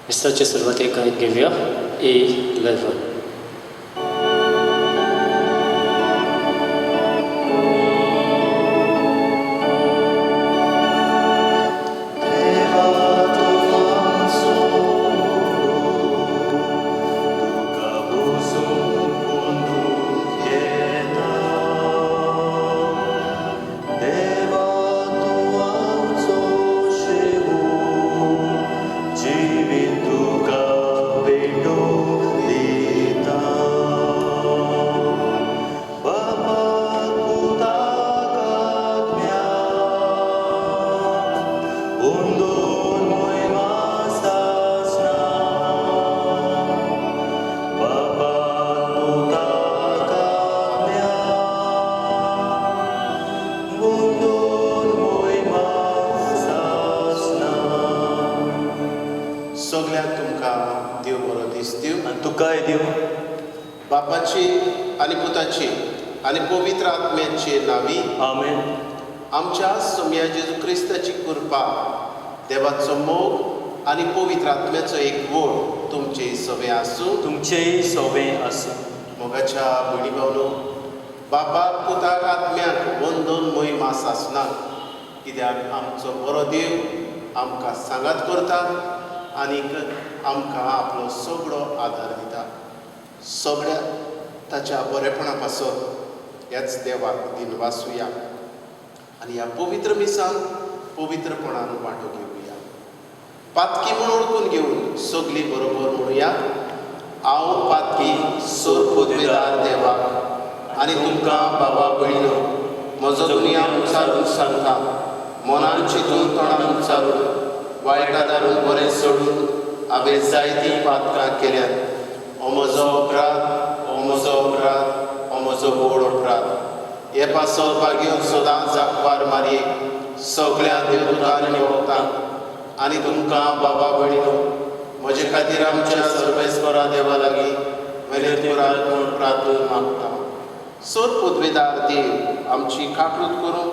विस्तारचे सुरवातेक गीत घेवया A11. बापाची आणि पुताची आणि पवित्र आत्म्याची नावी आमेन. आमच्या सोम्या जेजू क्रिस्ताची कृपा, देवाचो मोग आणि पवित्र आत्म्याचो एक वोड तुमचे सवे आसूं. तुमचेय सवे आसूं. मोगाच्या भयणी भावनो, बापाक पुताक आत्म्याक वंदन मोहीम आसना, कित्याक आमचो बरो देव आमकां सांगात करता आनीक आमकां आपलो सगळो आदार दिता. सगळ्या ताच्या बरेपणा पासून ह्याच देवाक दिनवासुया आनी ह्या पवित्र मिसान पवित्रपणान वांटो घेवया. पातकी म्हूण ओळखून घेवन सगळीं बरोबर म्हणुया. हांव पातकी सोर पदवेदार देवाक आनी तुमकां बाबा भयणीनो, म्हजो दुनिया उचारून सांगता, मनान चिंतून तोंडान उचारून वायटा दारून बरें सोडून हांवें जायतीं पातकां केल्यात. हो म्हजो अपराध, हो म्हजो अपराध, हो म्हजो व्हड अपराध. हे पासत भाग्यो सदांच जाकवार मारयेक सगळ्या देवदूतांक आनी भक्तांक आनी तुमकां बाबा भयणीनो, म्हजे खातीर आमच्या सर्वेस्वरा देवा लागीं विनत करात म्हूण प्रार्थना मागता. सोर पदवेदार देव आमची काकूट करूं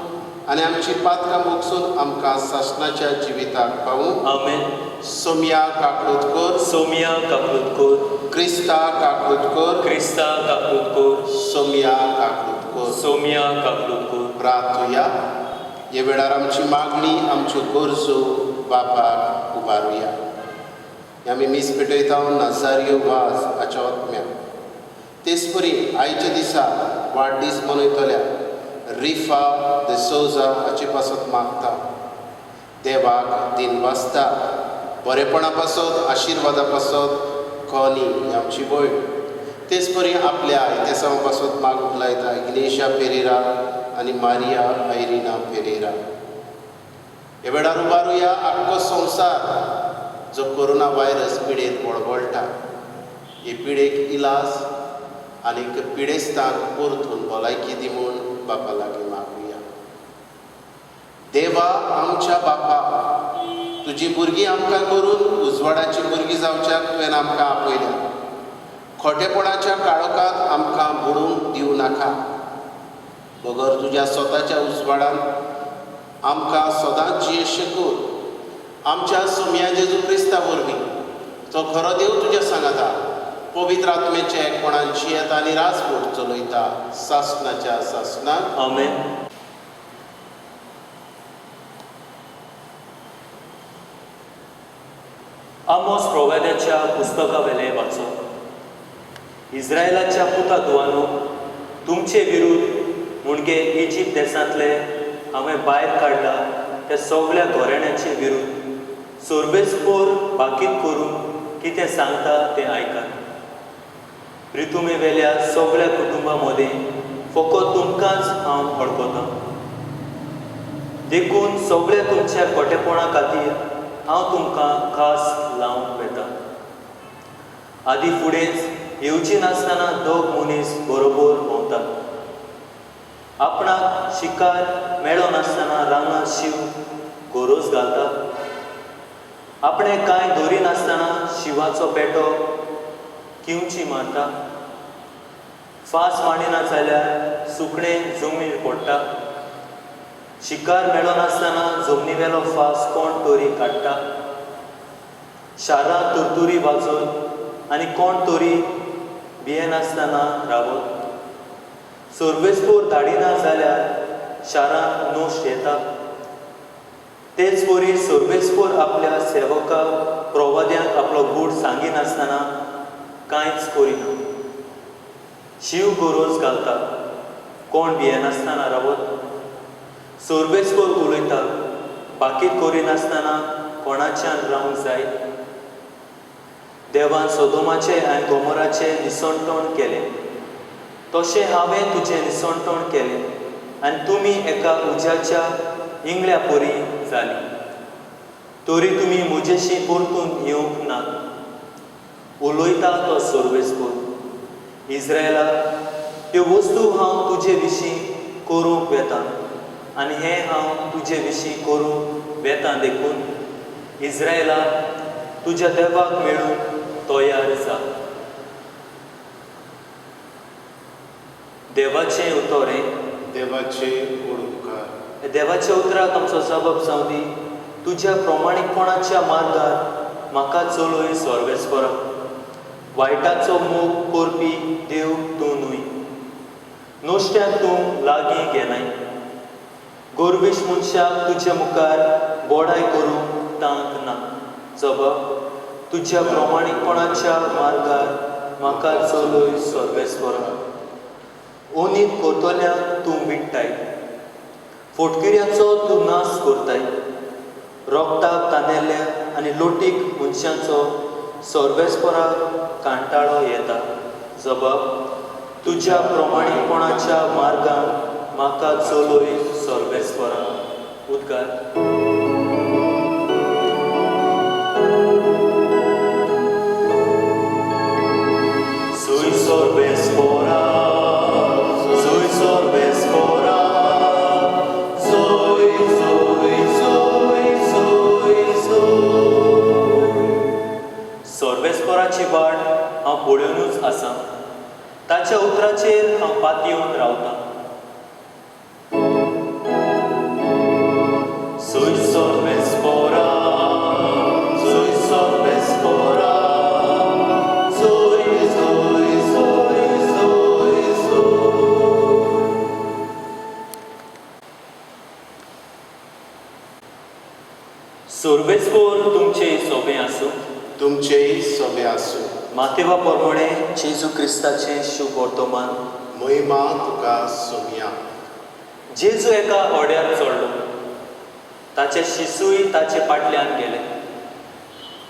आनी आमची पातकां मोगसून आमकां सासणाच्या जिविताक पावूं. आमेन. सोम्या काकूट कर, सोम्या काकूट कर. क्रिस्ता काकूट कर, क्रिस्ता काकूट कर. सोम्या काकूट कर. सोम्या काकूट कर. प्रार्थुया. हे वेळार आमची मागणी, आमच्यो गरजो बापाक उबारुया. आमी मीस पेटयता नाजारियो वाज हाच्या आत्म्याक. तेच परी आयच्या दिसा वाडदीस मनयतल्या रिफा de Souza हाचे पासत मागता. देवाक दिनवासता, बरेपणा पासत, आशिर्वादा पासत कॉनी ही आमची भयण. तेच परी आपल्या इतिहासा पासत मागूंक लायता इग्नेशिया पेरेरा आनी मारिया आयरिना पेरेरा. हे वेळार उबारुया आख्खो संवसार जो कोरोना व्हायरस पिडेत वळवळटा. हे पिडेक इलाज आनीक पिडेस्तांक परतून भलायकी दी म्हूण बापा लागीं मागुया. देवा आमच्या बापा, तुजी भुरगीं आमकां करून उजवाडाची भुरगीं जावच्याक तुवें आमकां आपयल्या. खोटेपणाच्या काळोखांत आमकां बुडूंक दिवं नाका. बगर तुज्या स्वताच्या उजवाडान आमकां सदांच जियेशें कर. आमच्या सोम्या जेजू क्रिस्ता वरवीं तो खरो देव तुज्या सांगाता, पवित्र आत्म्याच्या एकपणान जियेत आनी राजकोट चलयता सासणाच्या सासणाक. आमेन. आमोस प्रोवेद्याच्या पुस्तका वेले वाचप. इस्रायलाच्या पुता दुवानो, तुमचे विरुद्ध मुणगे इजिप्त देशांतले हांवें भायर काडला त्या सगळ्या घोराण्याचे विरुद्ध सोर्बेस्पोर बाकीत करून कितें सांगता तें आयकात. रितुमे वेल्या सगळ्या कुटुंबां मदीं फकत तुमकांच हांव वळखतां. देखून सगळ्या तुमच्या खोटेपणा खातीर हांव तुमकां खास लावंक वेता. आदी फुडेंच येवची नासतना दोग मनीस बरोबर भोंवतात. आपणाक शिकार मेळो नासतना रानांत शिव गोरोस घालता. आपणें कांय धोरी नासतना शिवाचो पेटो किंवची मारता. फास मांडिना जाल्यार सुकणें जमनीर पडटा. शिकार मेळो नासतना जमनी वेलो फास कोण तोरी काडटा. शारां तुरतुरी वाजोवन आनी कोण तरी भियेनासतना रावत. सोर्बेस्पोर धाडिना जाल्यार शारांत नोश येता. तेच परी सोर्बेस्पोर आपल्या सेवकाक प्रवाद्यांक आपलो गूड सांगिनासतना कांयच करिना. शीव गरोज घालता, कोण भियेनासतना रावत. सोर्बेस्पोर उलयता, बाकीत करिनासतना कोणाच्यान रावंक जाय. देवान सोदोमाचे आनी गोमोराचें निसणटोण केलें, तशें हांवें तुजें निसणटोण केलें आनी तुमी एका उज्याच्या इंगळ्या परी जालीं. तरी तुमी म्हजेशी परतून येवंक नात. उलयता तो सोर्बेस्पोर, इस्रायला, ह्यो वस्तू हांव तुजे विशीं करूंक वेतां आनी हें हांव तुजे विशीं करूंक वेतां देखून इस्रायला, तुज्या देवाक मेळूंक तयार जा. देवाचें उतोरें. देवाचे ओडकार. देवाच्या उतराक आमचो जबाब जावं दी. तुज्या प्रमाणीकपणाच्या मार्गार म्हाका चलय सोर्बेस्पोरा. वायटाचो मोग करपी देव तूं न्हय. नोश्ट्यांक तूं लागीं घेनाय. गोरवीश मनशाक तुजे मुखार बोडाय करूंक तांक ना. जबाब, तुज्या प्रमाणीकपणाच्या मार्गार म्हाका चलय सोर्बेस्पोरा. ओनीत कोतोल्यांक तूं विडटाय. फोटकिऱ्याचो तूं नाश करताय. रोगताक तांदेल्ल्या आनी लोटीक मनशांचो सोर्बेस्पोराक कांटाळो येता. जबाब, तुज्या प्रमाणीकपणाच्या मार्गान म्हाका चलय सोर्बेस्पोरा. उद्गार. Soy sorbespora, soy sorbespora, soy, soy, soy, soy, soy. सोर्बेस्पोराची वाट हांव पळोवनूच आसां. ताच्या उतराचेर हांव पातयेवन रावतां. Soy sorbespora, soy sorbespora. सोर्बेस्पोर तुमचे सोबे आसूं. तुमचेय सोबे आसूं. मातेवा परमणे जेजू क्रिस्ताचें शुभ वर्तमान. महिमा तुका सोमिया. जेजू एका ओड्यार चडलो. ताचे शिसूय ताचे फाटल्यान गेले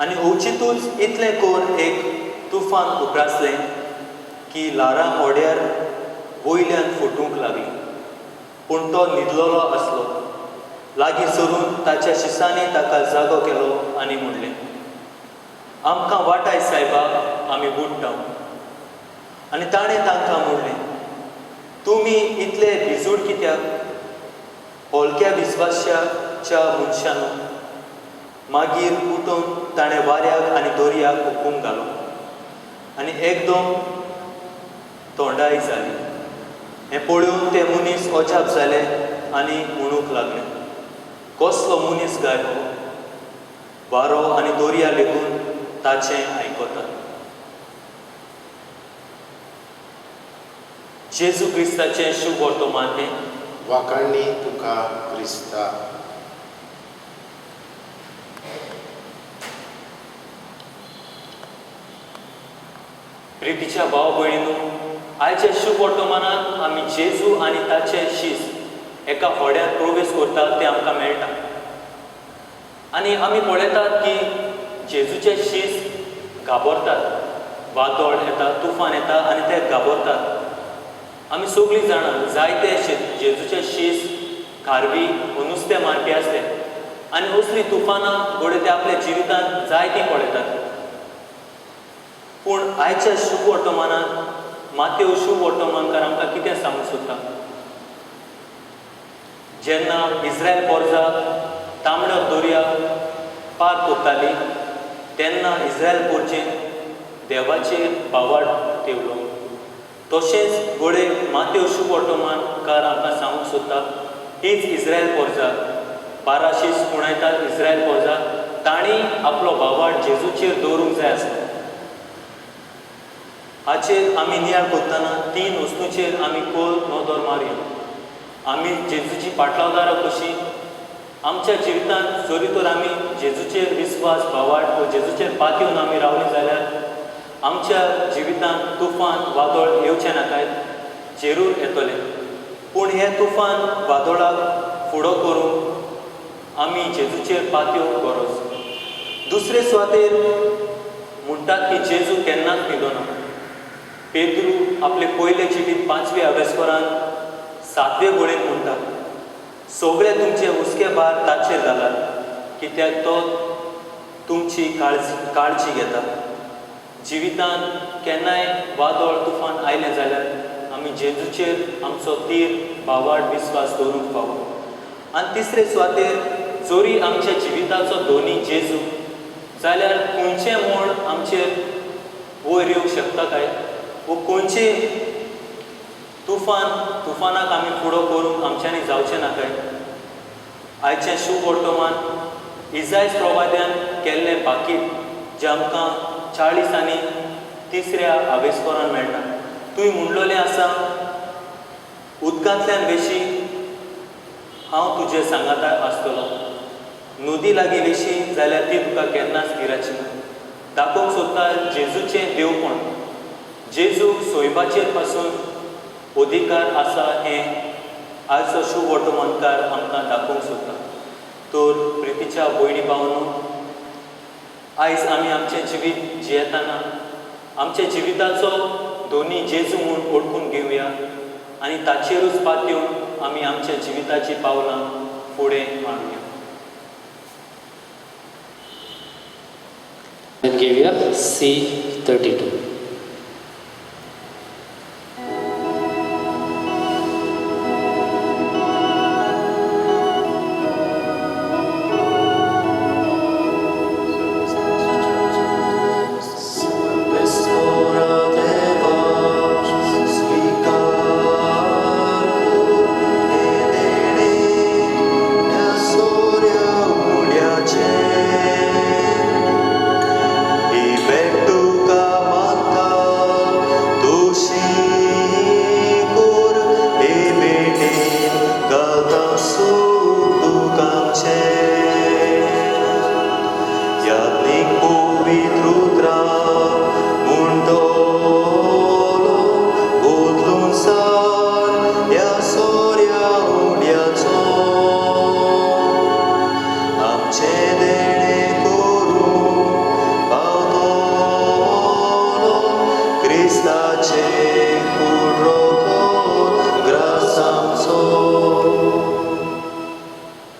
आनी ओचितूच इतलें कोन्न एक तुफान उप्रासलें की ल्हारां ओड्यार वयल्यान फुटूंक लागलीं. पूण तो न्हिदलोलो आसलो. लागीं सरून ताच्या शिसांनी ताका जागो केलो आनी म्हणलें, आमकां वाटाय सायबा, आमी बुडटां. आनी ताणें तांकां म्हणलें, तुमी इतले भिजूड कित्याक? होलक्या विस्वाशाच्या मनशांनो. मागीर उठून ताणें वाऱ्याक आनी दर्याक हुकूम घालो आनी एकदम थोंडाय जाली. हें पळोवन ते मनीस अजाप जाले आनी म्हणूंक लागले, कसलो मनीस गाय हो? वारो आनी दर्या लेगून ताचें आयकतात. जेजू क्रिस्ताचें शुभ वर्तमान हें. वाखाणणी तुका क्रिस्ता. प्रितीच्या भाव भयणींनो, आयच्या शुभ वर्तमानांत आमी जेजू आनी ताचे शीस एका होड्यांत प्रवेश करतात तें आमकां मेळटा. आनी आमी पळयतात की जेजूचे शीस घाबरतात. वादळ येता, तुफान येता आनी ते घाबरतात. आमी सगळीं जाणां जायते जेजूचे शीस खारवी वा नुस्तें मारपी आसले आनी असलीं तुफानां घोडे ते आपल्या जिवितांत जायतीं पळयतात. पूण आयच्या शुभ वर्तमानांत मातेव शुभ वर्तमानकार आमकां कितें सांगूंक सोदता? जेन्ना इस्रायल पोरजां तांबडो दर्या पार करताली तेन्ना इस्रायल पोरचेन देवाचेर बावाड तेवलो. तशेंच घोडे मातेव शुभ वर्तमानकार आमकां सांगूंक सोदता, हीच इस्रायल पोरजां 12 शीस पुणयतात. इस्रायल पोरजां ताणी आपलो भावाड जेजूचेर दवरूंक जाय आसलो. हाचेर आमी नियाळ कोत्ताना 3 वस्तूंचेर आमी कोल नदर मारया. आमी जेजूची पाटलावदारां कशी आमच्या जिवितांत जरी तर आमी जेजूचेर विस्वास भावाड वा जेजूचेर पातयेवन आमी रावलीं जाल्यार आमच्या जिवितांत तुफान वादळ येवचें नाकायत, जरूर येतलें. पूण हे तुफान वादळाक फुडो करूंक आमी जेजूचेर पातयेवंक गरज. दुसरे सुवातेर म्हणटात की जेजू केन्नाच न्हिदो ना. पेद्रू आपले पयले जिवीत 5वे आवेस्परांत 7वे घोळेन म्हणटा, सगळे तुमचे हुस्के भार ताचेर घालात, कित्याक तो तुमची काळजी घेता. जिवितांत केन्नाय वादळ तुफान आयलें जाल्यार आमी जेजूचेर आमचो तीर भावाड विस्वास दवरूंक फावो. आनी तिसरे सुवातेर जरी आमच्या जिविताचो धोनी जेजू जाल्यार खंयचें म्हण आमचेर वयर येवंक शकता काय, वो खंयचे तुफानाक आमी फुडो करूंक आमच्यांनी जावचें नाकाय. आयचें शुभ वर्तमान इजायस प्रवाद्यान केल्लें बाकीत जें आमकां 40 आनी 3ऱ्या आवेस्परान मेळटा. तुवें म्हणलोलें आसा, उदकांतल्यान वेशी हांव तुजे सांगातार आसतलो. नदी लागीं वेशी जाल्यार ती तुका केन्नाच गिराची ना. दाखोवंक सोदता जेजूचें देवपण. जेजू सोयबाचेर पासून अधिकार आसा हें आयचो शुभ वर्तमानकार आमकां दाखोवंक सोदता. तर प्रितीच्या भयणी भावांनो, आयज आमी आमचें जिवीत जियेताना आमच्या जिविताचो धोनी जेजू म्हूण ओळखून घेवया आनी ताचेरूच पातयेवन आमी आमच्या जिविताची पावलां फुडें मारूया. घेवया C32.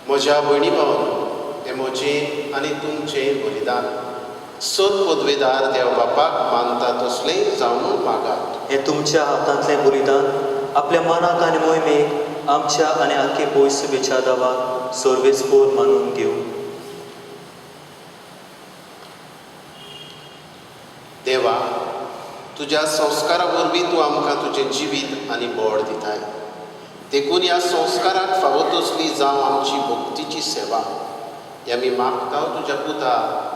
म्हज्या भयणी भावांनो, हें म्हजें आनी तुमचें बलिदान. सोद पदवेदार देव बापाक मानता तसलें जावन मागात. हें तुमच्या हातांतलें बलिदान आपल्या मनाक आनी मोहिमेक आमच्या आनी आख्खे पयसुबेच्या दावाक सर्वेस्पोर मानून घेवं. देवा, तुज्या संस्कारा वरवीं तूं आमकां तुजें जिवीत आनी बोड दिताय. देखून ह्या संस्काराक फावो तसली जावं आमची भक्तीची सेवा ही आमी मागता तुज्या पुता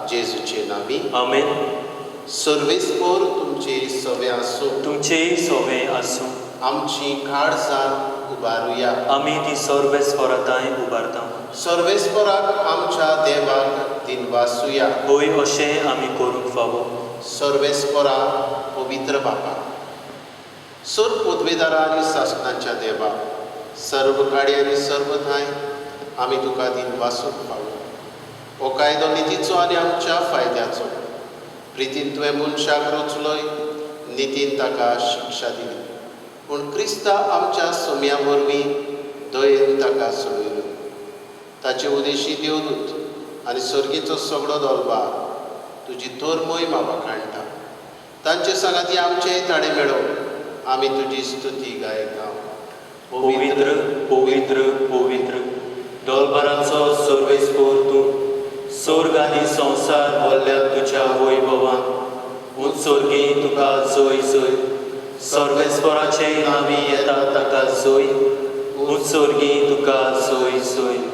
जेजूचे नांवी. आमेन. सर्वेस्पोर तुमचे सवे आसूं. तुमचेय सवे आसूं. आमची काळजां उबारुया. आमी ती सर्वेस्पराताय उबारता. सर्वेस्पराक आमच्या देवाक दिनवासुया. होय, अशें आमी करूंक फावो. सर्वेस्परा पवित्र बापा, सर पदवेदारा आनी शासनाच्या देवा, सर्व काळी आनी सर्व थाय आमी तुका दिनवासूंक फावो. हो कायदो नितीचो आनी आमच्या फायद्याचो. प्रितीन तुवें मनशाक रचलोय, नितीन ताका शिक्षा दिली. पूण क्रिस्ता आमच्या सोम्या वरवीं दयेन ताका सोडयलो. ताचे उदेशी देवदूत आनी सर्गीचो सगळो दरबार तुजी थोर मोहीम वाखाणटा. तांचे सांगाती आमचेय ताणे मेळोवन आमी तुजी स्तुती गायता. पवित्र पवित्र पवित्र दरबाराचो सर्वेस्पोर तूं. स्वर्ग आनी संवसार भरल्या तुज्या वैभवान उत्सर्गी तुका जय जय. सर्वेस्पराचे नांवी येता ताका जय. उत्सर्गी तुका जय जय.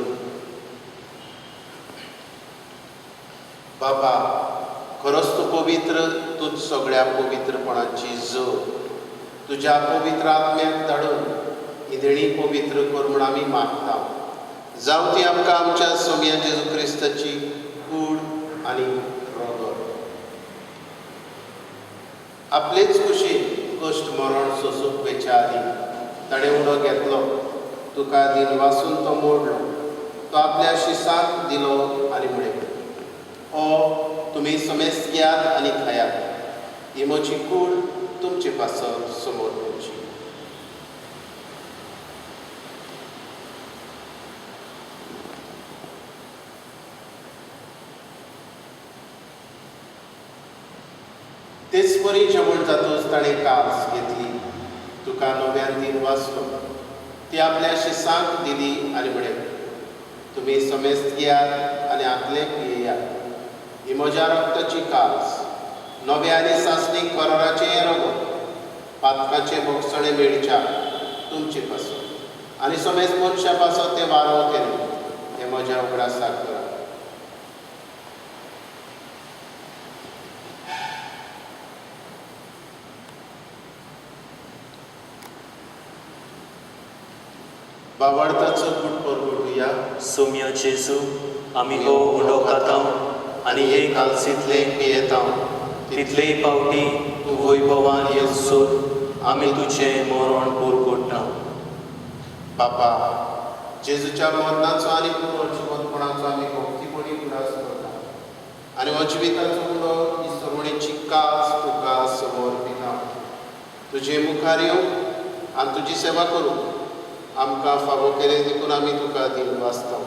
बाबा, खरोच तूं पवित्र, तूच सगळ्या पवित्रपणाची जोड. तुज्या पवित्र आत्म्याक धाडून इदणी पवित्र कर म्हूण आमी मागता. जावं ती आमकां आमच्या सोम्या जेजू क्रिस्ताची कूड आनी रगत. आपलेच कुशीन कश्ट मरण सोंसूंक वेच्या आदी ताणें उडो घेतलो. तुका दिन वासून तो मोडलो. तो आपल्या शिसाक दिलो आनी म्हणलें, हो तुमी समेस्त घेयात आनी खायात. ही म्हजी कूड तुमचे पासत समोर दवरची. तेच परी जेवण जातूच ताणें कास घेतली. तुका नव्यान दिन वाचलो. ती आपल्या शिसांक दिली आनी म्हणलें, तुमी समेस्त घेयात आनी आदले पियेयात. ही म्हज्या रक्ताची कास, नवे आनी सासणीक कराराचे रगत, पातकाचे भोगसणे मेळच्या तुमचे पासत आनी समेस्त मनशा पासत ते वारो केले. हे म्हज्या उगडासाक करा. बावार्थाचो कूट परगडुया. सोम्य जेजू, आमी हो उंडो खाता आनी हे कालसीतले पियेता. तितले पावटी तूं वैभवान येवसोर आमी तुजें मरण परगडटा. बापा, जेजूच्या मरणाचो आनी पुनर्जिवंतपणाचो आमी भक्तीपणी उडास करता आनी हो जिविताचो उडो ही सर्वणेची कास तुका समर्पिता. तुजे मुखार येवंक आनी तुजी सेवा करूंक आमकां फावो केले देखून आमी तुका दिन वाचता.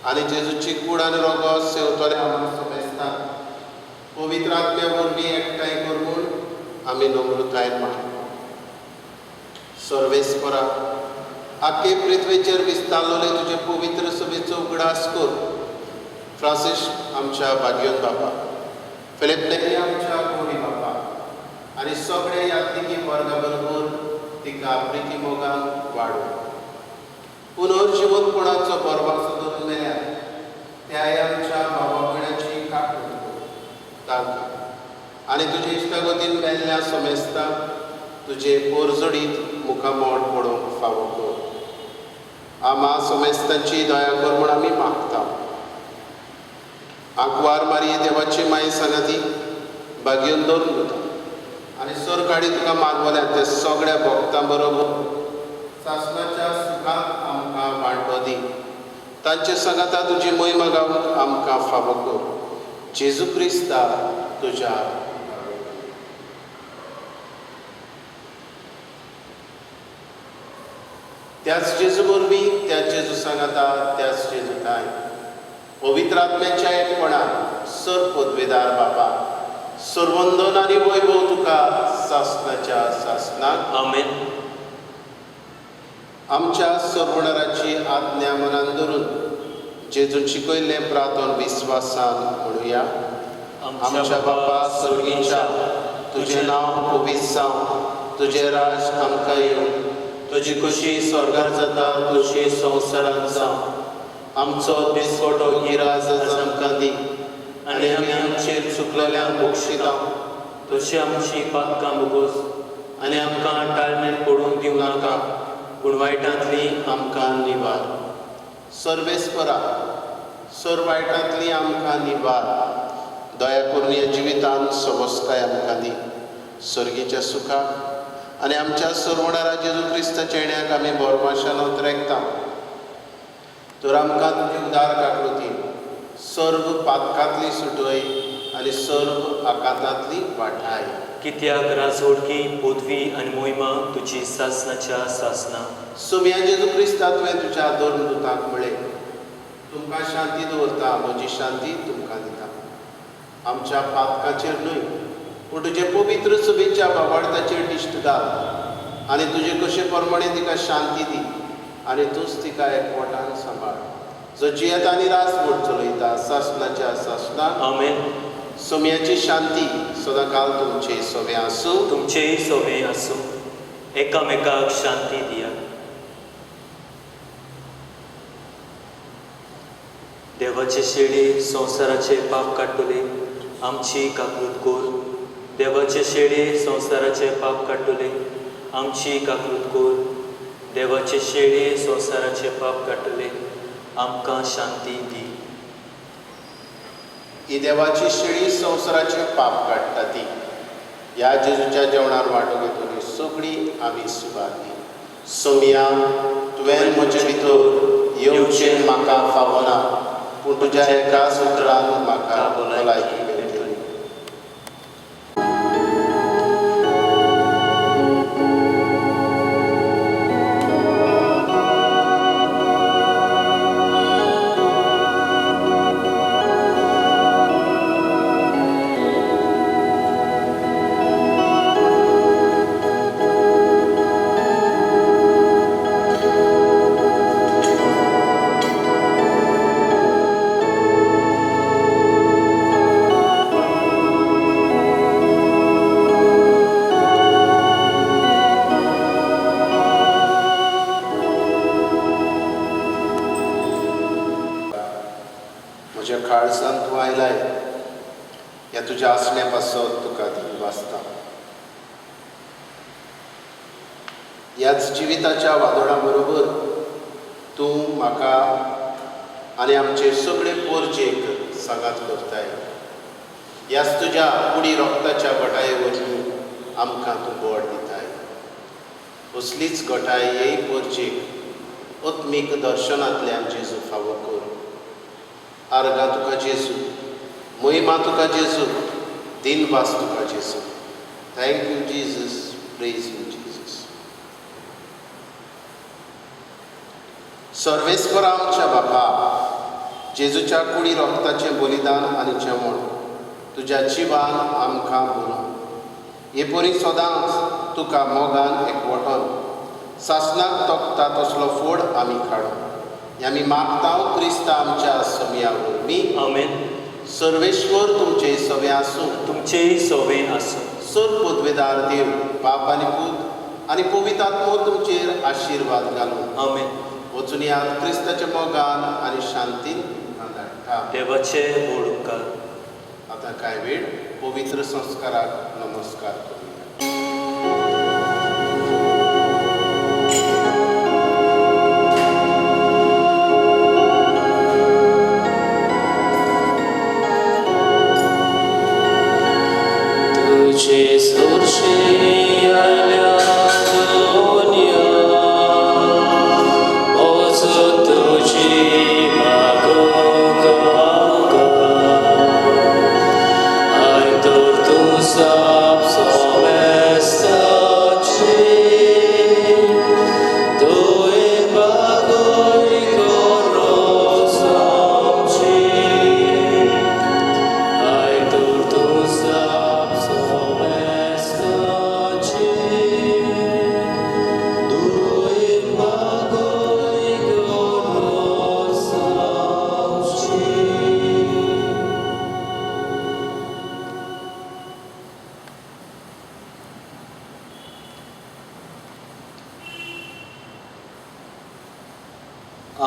आनी जेजूची कूड आनी रगत सेवतले आमकां समेस्तात. पवित्र आत्म्या वरवीं एकठांय कर म्हूण आमी नम्रतायेन मागता. सर्वेस्परा, आख्खे पृथ्वेचेर विस्तारलोले तुजे पवित्र सभेचो उगडास कर. फ्रांसीस आमच्या भाग्योन बापा, फिलिप नेरी आमच्या कोणी बापा आनी सगळे यात्रिकी वर्गा बरोबर तिका प्रिती मोगान वाडो. पुनर्जिवंतपणाचो बरवासो धरून मेल्यार त्या आमच्या भावा भयणाची काकूट तांकां आनी तुजे इश्टागतीन मेल्ल्या समेस्ताक तुजे पोरजोडीत मुखामोड पडोवंक फावो कर. आमा समेस्तांची दया कर म्हूण आमी मागता. आंकवार मारये देवाची माय सांगाती भाग्योन दवरून वता आनी सर काडी तुका मागवल्या ते सगळ्या भक्तां बरोबर सासणाच्या सुखांत आमकां वांटो दी. तांचे सांगाता तुजी महिमा गावंक आमकां फावो कर. जेजू क्रिस्ता तुज्या त्याच जेजू वरवीं, त्याच जेजू सांगाता, त्याच जेजू ताय पवित्र आत्म्याच्या एकपणान सर पदवेदार बाबा, सर्वंदन आनी वैभव तुका सासणाच्या सासणाक. आमेन. आमच्या सर्वणराची आज्ञा मनान धरून जेजून शिकयल्लें प्रार्थन विस्वासान म्हणुया. आमच्या बापा सर्गीच्या, तुजें नांव पवित्र जावं. तुजें राज आमकां येवं. तुजी खुशी स्वर्गार जाता तशी संवसारांत जावं. आमचो दिसपटो गिराज आमकां दी आनी आमी आमचेर चुकलेल्यांक बक्षिता. तशी आमची पातकां बगोस आनी आमकां टाळमेट पडूंक दिवं नाका, पूण वायटांतली आमकां निवार. सर्वेस्परा, सर वायटांतली आमकां निवार. दया करून ह्या जिवितांत समस्काय आमकां दी. सर्गीच्या सुखाक आनी आमच्या सर्वणारा जेजू क्रिस्ताच्या येण्याक आमी बोरमाशान उतरेकता. तर आमकां तुजी उदार काकळुती सर्व पातकांतली सुटय आनी सर्व आकांतांतली वाठाय. कित्याक राजवडकी, पदवी आनी मोहिमा तुजी सासणाच्या सासना. सोम्या जेजू क्रिस्ता तुवें तुज्या दोन दुतांक म्हळें, तुमकां शांती दवरता, म्हजी शांती तुमकां दिता. आमच्या पातकाचेर न्हय पूण तुजे पवित्र सभेच्या भावार्थाचेर दिश्ट घाल आनी तुजे कशे प्रमाणे तिका शांती दी आनी तूंच तिका एकवटान सांबाळ. जो जियेत आनी रासवट चलयता सासणाच्या सासणाक. आमेन. सोम्याची शांती सदांकाल तुमचे सोबे आसूं. तुमचेय सोबे आसूं. एकामेकाक शांती दिया. देवा देवाचे शेडे संवसाराचे पाप काडटले आमची काकूत कोर. देवाचे शेडे संवसाराचे पाप काडटले आमची काकूत कोर. देवाचे शेडे संवसाराचे पाप काडटले आमकां शांती दी. ही देवाची शेळी संवसाराचे पाप काडटा ती. ह्या जेजूच्या जेवणार वांटो घेतली सगळीं आमी सुवाती. सोम्या तुवें म्हजे भितर येवचें म्हाका फावना, पूण तुज्या एका सुत्रान म्हाका भलायकी मेळटली. म्हज्या खाळसान तूं आयलाय, ह्या तुज्या आसण्या पासत तुका दी वाचता. ह्याच जिविताच्या वादळा बरोबर तूं म्हाका आनी आमचे सगळे पोरचेक सांगात करताय. ह्याच तुज्या कुडी रोगताच्या घोटाये वरवीं आमकां तूं बोड दिताय. असलीच घोटाय हेय पोरचेक आत्मीक दर्शनांतल्यान जेजू फावो कर. आर्गां तुका जेजू, महिमा तुका जेजू, दिनवास तुका जेजू. Thank you Jesus, praise you Jesus. सर्वेस्पर आमच्या बापा, जेजूच्या कुडी रोगताचें बलिदान आनी जेवण तुज्या जिवान आमकां भरून हे परी सदांच तुका मोगान एकवटोन सासणाक तोखता तसलो फोड आमी काडूं. आमी मागता क्रिस्ता आमच्या सोम्या वरवीं. आमेन. सर्वेश्वर तुमचे सवे आसूं. तुमचेय सवे आसूं. सर पदवेदार देव बाप आनी पूत आनी पवित्र आत्मो तुमचेर आशिर्वाद घालूं. आमेन. वचून यात क्रिस्ताच्या मोगान आनी शांतीन धाडटा. देवाचे व्हड उपकार. आतां कांय वेळ पवित्र संस्काराक नमस्कार करूया. तुझे सुरशी आल्या दुनिया, ओज तुझी मागोग आमकां. आयतोर तूं साप सोमेस्ताची, तुवें बागोय गोरोस आमची. आयतोर तूं साप सोमेस्ताची, तुवें बागोय गोरोस आमची.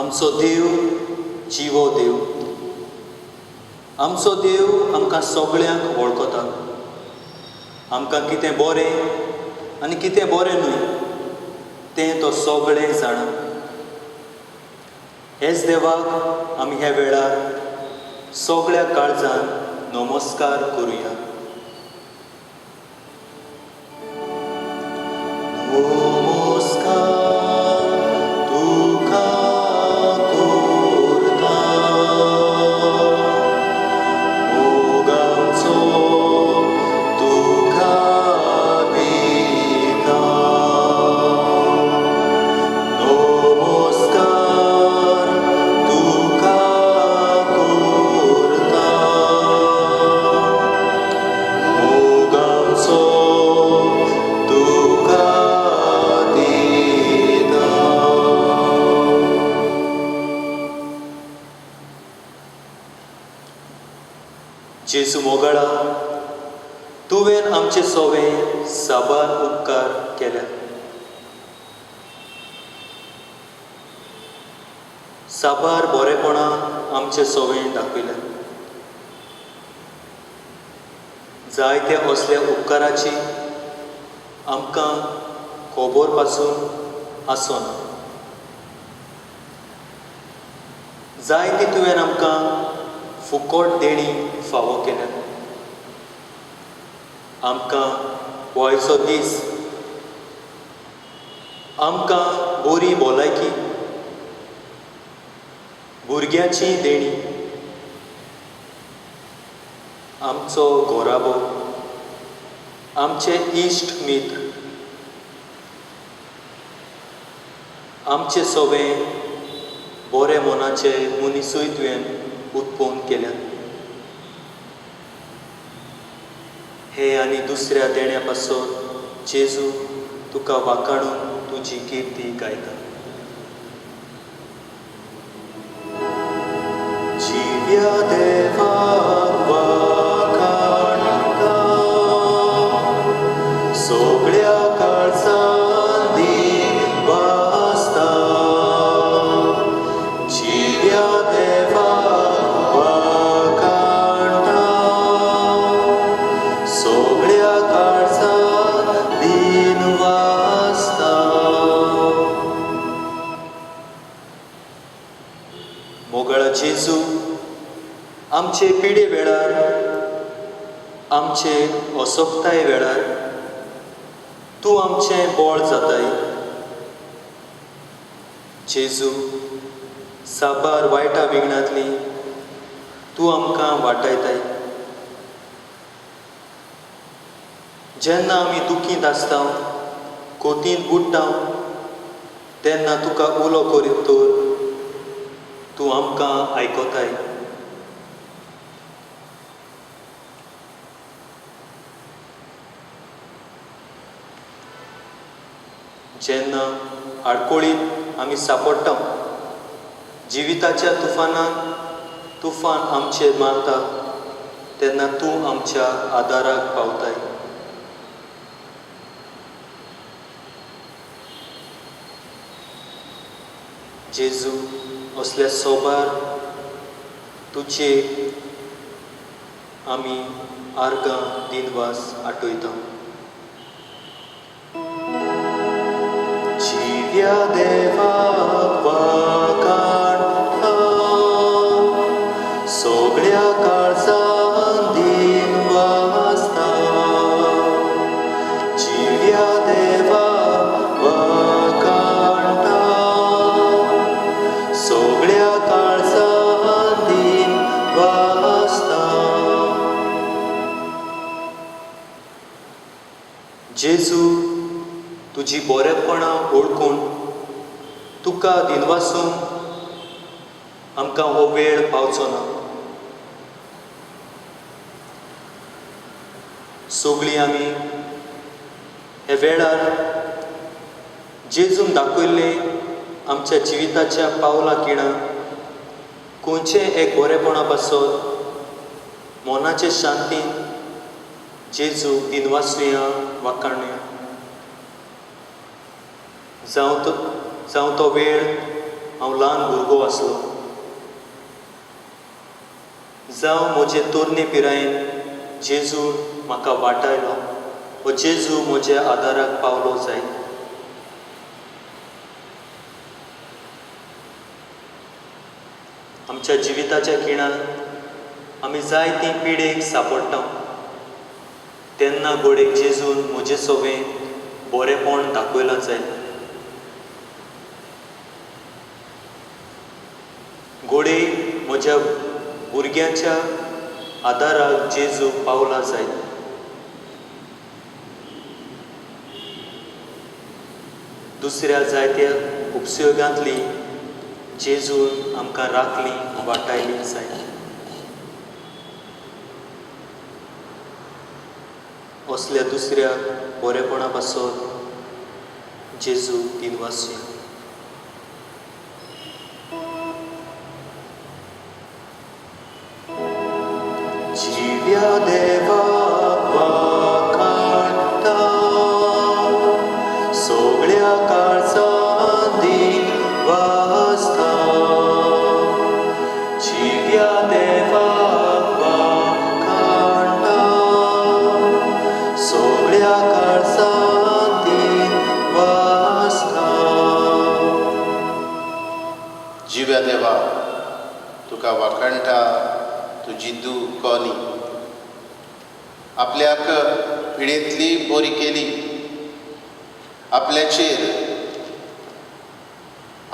आमचो देव जिवो देव. आमचो देव आमकां सगळ्यांक वळखता. आमकां कितें बरें आनी कितें बरें न्हय तें तो सगळें जाणा. हेच देवाक आमी ह्या वेळार सगळ्या काळजान नमस्कार करुया. नमस्कार तुका करता, मोगाचो तुका दिता. नमस्कार तुका करता, मोगाचो तुका दिता. जेजू मोगळा, तुवें आमचे सवे साबार उपकार केल्या. साबार बरेपणां आमचे सवयी दाखयल्या. जायते असल्या उपकाराची आमकां खबर पासून आसना. जायते तुवें आमकां फुकट देणी फावो केल्या. आमकां वयचो दीस, आमकां बरी भलायकी, भुरग्याची देणी, आमचो घोराबो, आमचे इश्ट मित्र, आमचे सगळें बरे मनाचे मनीसूय तुवें उत्पन्न केल्यात. हे आनी दुसऱ्या देण्या पासून जेजू तुका वाखाणून तुजी किर्ती गायता. जिव्या देवाक वाखाणटा, सगळ्या काळजान दिवासता. जिव्या देवाक वाखाणटा, सगळ्या काळजान दिवासता. मोगळा जेजू, आमचे पिडे वेळार, आमचे असोगताय वेळार तूं आमचें बळ जाताय. जेजू, साबार वायटा विघ्नांतली तूं आमकां वाटायताय. जेन्ना आमी दुखींत आसता, खोतींत बुडटा, तेन्ना तुका उलो करीत तर तूं आमकां आयकताय. जेन्ना आडकोळींत आमी सांपडटा, जिविताच्या तुफानान तुफान आमचेर मारता, तेन्ना तूं आमच्या आदाराक पावताय. जेजू, असल्या सोबार तुजे आमी आर्गां दिनवास आठयता. जिव्या देवाक वाखाणटा, सगळ्या काळजान दिनवासता. जिव्या देवाक वाखाणटा, सगळ्या काळजान दिनवासता. जेजू, तुजी बरेपणां ओळखून तुका दिनवासून आमकां हो वेळ पावचो ना. सगळीं आमी हे वेळार जेजून दाखयल्ले आमच्या जिविताच्या पावलां खिणां खंयचें एक बरेपणा पासत मनाचे शांतीन जेजू दिनवासूया वाखाणुया. जावं तो वेळ हांव ल्हान भुरगो आसलो, जावं म्हजे तरणे पिरायेन जेजू म्हाका वाटायलो, व जेजू म्हज्या आदाराक पावलो जाय. आमच्या जिविताच्या खिणान आमी जायतीं पिडेक सांपडटा, तेन्ना घोडेक जेजून म्हजें सगळें बरेंपण दाखयलां जाय. घोडे म्हज्या भुरग्यांच्या आदाराक जेजू पावला जाय. दुसऱ्या जायत्या उपसयोगांतली जेजून आमकां राखली वाटायली जाय. असल्या दुसऱ्या बरेपणा पासत जेजू दिनवासी. जिव्या देवाक वाखाणटा, सगळ्या काळजान दिनवासता. सगळ्या काळजांनी वासता. जिव्या देवा, तुका वाखणटा तुजी दू कोनी. आपल्याक पिडेंतली बरी केली, आपल्याचेर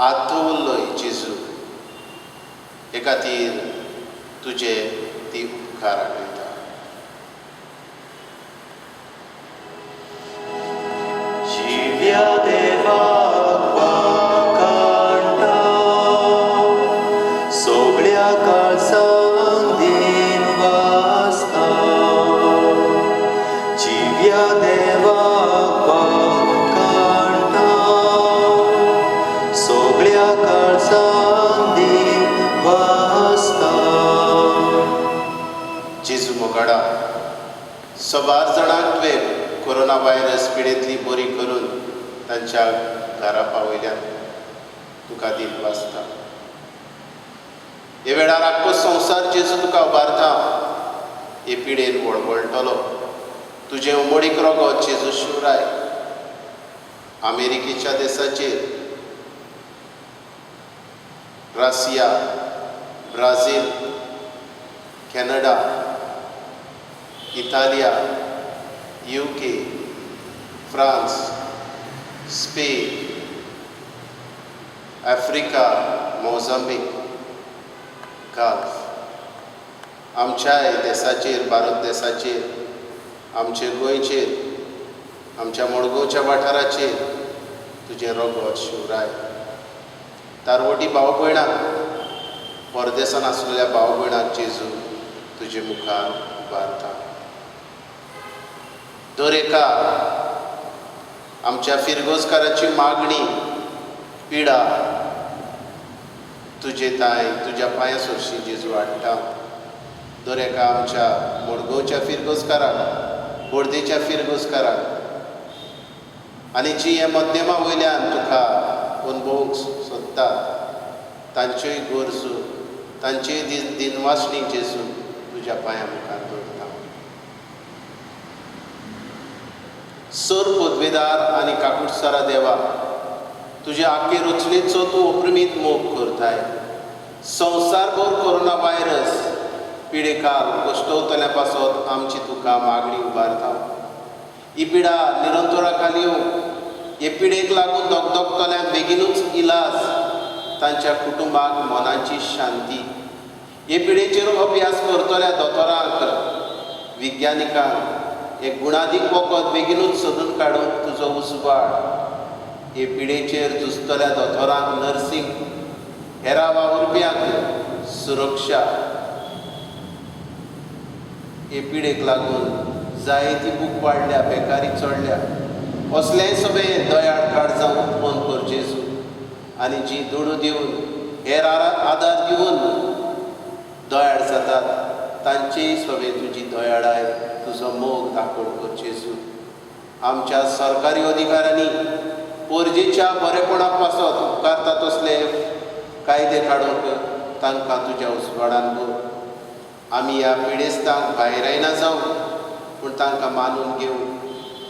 आतवल्लोय जेजू. हे खातीर तुजे ती उपकार आठयता. जिव्या देवाक वाखणटा, सगळ्या काळजांक दिन वासता. जिव्या देवाक वाखणटा, सगळ्या काळजांक दिन वासता. जेजू मोगाडा, सबार जाणांक तुवें कोरोना व्हायरस पिडेंतली बरी करून तांच्या घरा पावयल्यान तुका दीन वाजता. हे वेळार आख्खो संवसार जेजू तुका उबारता. हे पिडेन वळवळटलो. तुजें उमडीक रगत जेजू शिवराय. अमेरिकेच्या देशाचेर, रशिया, ब्राझील, कॅनडा, इटालिया, UK, France, Spain, Africa, Mozambique, Gulf आमच्याय देशाचेर, भारत देशाचेर, आमचे गोंयचेर, आमच्या मडगांवच्या वाठाराचेर तुजें रगत शिवराय. तारवटी भाव भयणांक, परदेसान आसलेल्या भाव भयणांक जेजू तुजे मुखार उबारता. दर एका आमच्या फिरगोजकाराची मागणी, पिडा तुजे ताय तुज्या पांया सरशी जेजू हाडटा. दर एका आमच्या मडगांवच्या फिरगोजकाराक, बोर्देच्या फिरगोजकाराक आनी जी हे मध्यमा वयल्यान तुका अनुभवूंक सोदतात, तांच्योय गरजो, तांचीय दिनवासणी जेजू तुज्या पांया मुखार दवरता. सर पदवेदार आनी काकुटसारा देवा, तुज्या आख्खे रचनेचो तूं अप्रमीत मोग करताय. संवसारभर कोरोना व्हायरस पिडेकार कश्टवतल्या पासत आमची तुका मागणी उबारता. ही पिडा निरंतरा खाली येवं, हे पिडेक लागून दोगदोगतल्यांक बेगीनूच इलाज, तांच्या कुटुंबाक मनाची शांती. हे पिडेचेर अभ्यास करतल्या दोतोरांक, विज्ञानिकांक एक गुणादीक वखद बेगीनूच सोदून काडून तुजो उजवाड. हे पिडेचेर झुजतल्या दोतोरांक नर्सींग, हेरा वावुरप्यांक सुरक्षा. हे पिडेक लागून जायती बूक वाडल्या, बेकारी चडल्या. असलेय सगळे दयाळ काळजां उत्पन्न कर जेजू. आनी जी दुडू दिवन, हेर आदार दिवन दयाळ जातात, तांचेय सगळे तुजी दयाळाय, तुजो मोग दाखोवन कर जेजू. आमच्या सरकारी अधिकाऱ्यांनी पोरजेच्या बरेपणा पासत उपकारता तसले कायदे काडूंक तांकां तुज्या उजवाडान दवर. आमी ह्या पिडेस्तांक भायर येना जावं, पूण तांकां मानून घेवन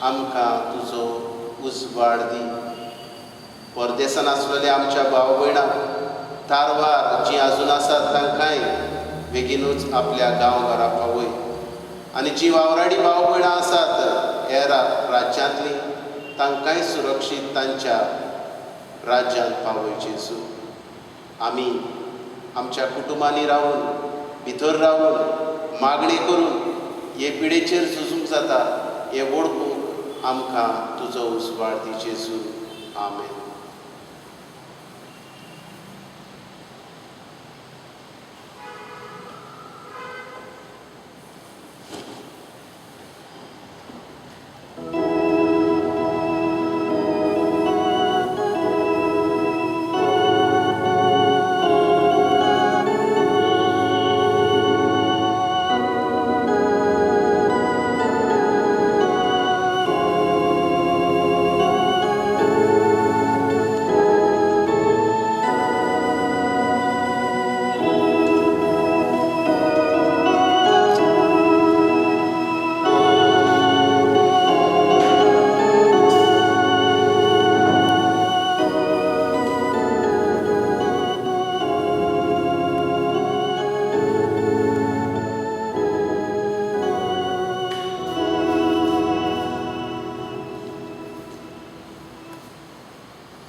आमकां तुजो उजवाड दी. परदेसान आसलेल्या आमच्या भाव भयणांक, तारवार जीं आजून आसात तांकांय बेगीनूच आपल्या गांवघरा पावय. आनी जीं वावराडी भाव भयणां आसात हेर राज्यांतलीं, तांकांय सुरक्षीत तांच्या राज्यांत पावय जेजू. आमी आमच्या कुटुंबांनी रावून, भितर रावून मागणी करून हे पिडेचेर झुजूंक जाता हे वळखूंक आमकां तुजो उजवाड दी जेजू. आमेन.